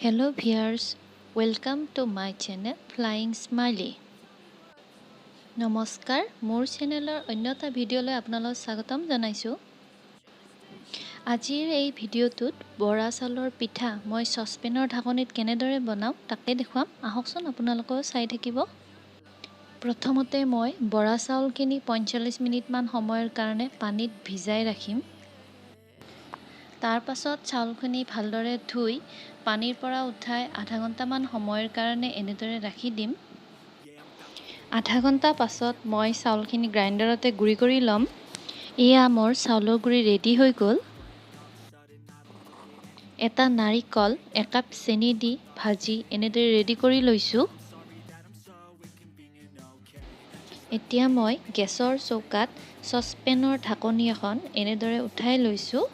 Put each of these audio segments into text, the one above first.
Hello viewers, welcome to my channel Flying Smiley. নমস্কাৰ মোৰ চেনেলৰ অন্য এটা ভিডিঅ'লৈ আপোনালোকক স্বাগতম জনাইছোঁ। আজিৰ এই ভিডিঅ'টোত বৰা চাউলৰ পিঠা মই চচপেনৰ ঢাকনিত কেনেদৰে বনাওঁ তাকে দেখুৱাম। আহকচোন আপোনালোকেও চাই থাকিব। প্ৰথমতে মই বৰা চাউলখিনি 45 মিনিটমান সময়ৰ কাৰণে পানীত ভিজাই ৰাখিম। তাৰ পাছত চাউলখিনি ভালদৰে ধুই পানীৰ পৰা উঠাই আধা ঘণ্টামান সময়ৰ কাৰণে এনেদৰে ৰাখি দিম। আধা ঘণ্টা পাছত মই চাউলখিনি গ্ৰাইণ্ডাৰতে গুড়ি কৰি ল'ম। এয়া মোৰ চাউলৰ গুড়ি ৰেডি হৈ গ'ল। এটা নাৰিকল একাপ চেনি দি ভাজি এনেদৰে ৰেডি কৰি লৈছোঁ। এতিয়া মই গেছৰ চৌকাত চচপেনৰ ঢাকনি এখন এনেদৰে উঠাই লৈছোঁ।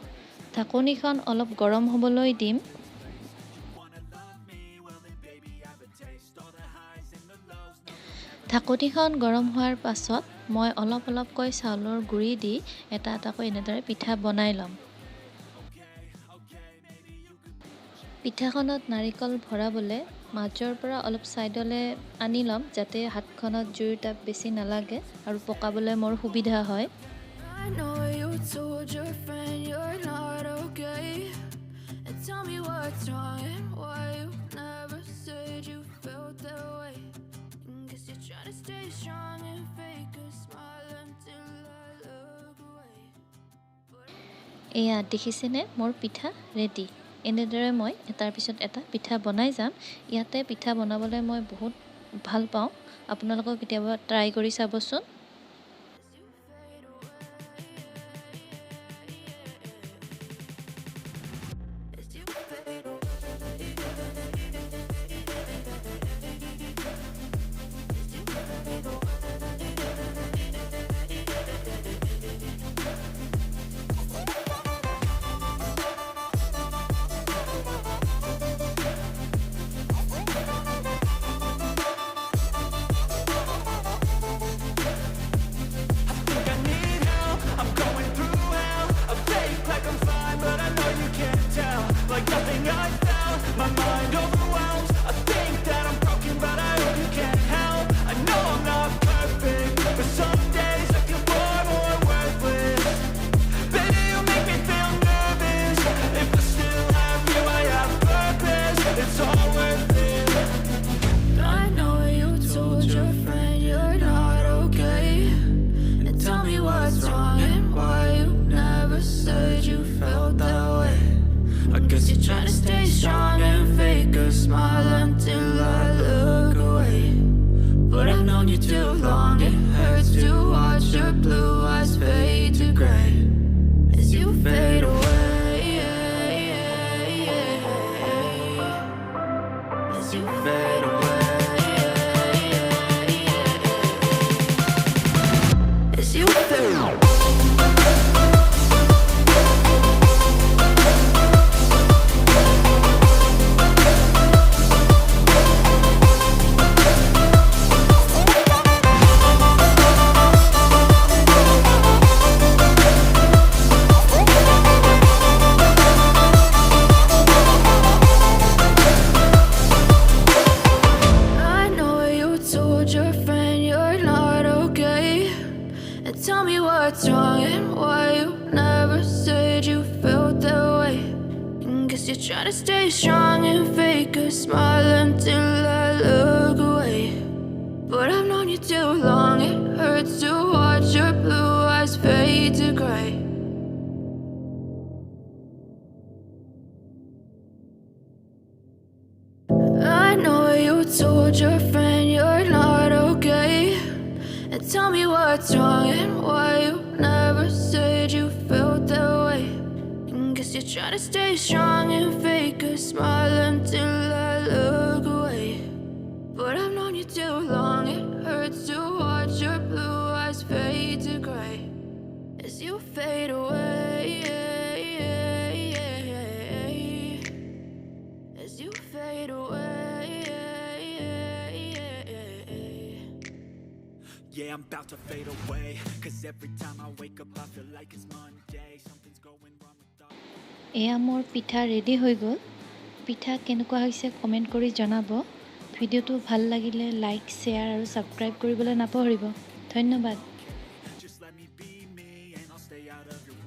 ঢাকনিখন অলপ গৰম হ'বলৈ দিম। ঢাকনিখন গৰম হোৱাৰ পাছত মই অলপকৈ চাউলৰ গুড়ি দি এটা এটাকৈ এনেদৰে পিঠা বনাই ল'ম। পিঠাখনত নাৰিকল ভৰাবলৈ মাজৰ পৰা অলপ ছাইডলৈ আনি ল'ম যাতে হাতখনত জুইৰ তাপ বেছি নালাগে আৰু পকাবলৈ মোৰ সুবিধা হয়। এয়া দেখিছেনে মোৰ পিঠা ৰেডি। এনেদৰে মই এটাৰ পিছত এটা পিঠা বনাই যাম। ইয়াতে পিঠা বনাবলৈ মই বহুত ভাল পাওঁ। আপোনালোকেও কেতিয়াবা ট্ৰাই কৰি চাবচোন। You're trying to stay strong and fake a smile until I look away. But I've known you too long. It hurts to watch your blue eyes fade to gray as you fade away. As you fade away. As you fade away. Tell me what's wrong and why you never said you felt that way. Guess you're trying to stay strong and fake a smile until I look away. But I've known you too long. It hurts to watch your blue eyes fade to gray. I know you told your friend you're not okay. And tell me what's wrong and why you never said you felt that way. Guess you're trying to stay strong and fake a smile until I look away. But I've known you too long. It hurts to watch your blue eyes fade to gray as you fade away. As you fade away. Yeah, I'm about to fade away. Cause every time I wake up I feel like it's Monday. Something's going wrong with all. এয়া মোৰ পিঠা ready হৈ গ'ল। পিঠা কেনেকুৱা হৈছে comment কৰি জনাব। ভিডিঅ'টো ভাল লাগিলে লাইক, শ্বেয়াৰ আৰু ছাবস্ক্ৰাইব কৰিবলৈ নাপাহৰিব। ধন্যবাদ। Just let me be me and I'll stay out of your way.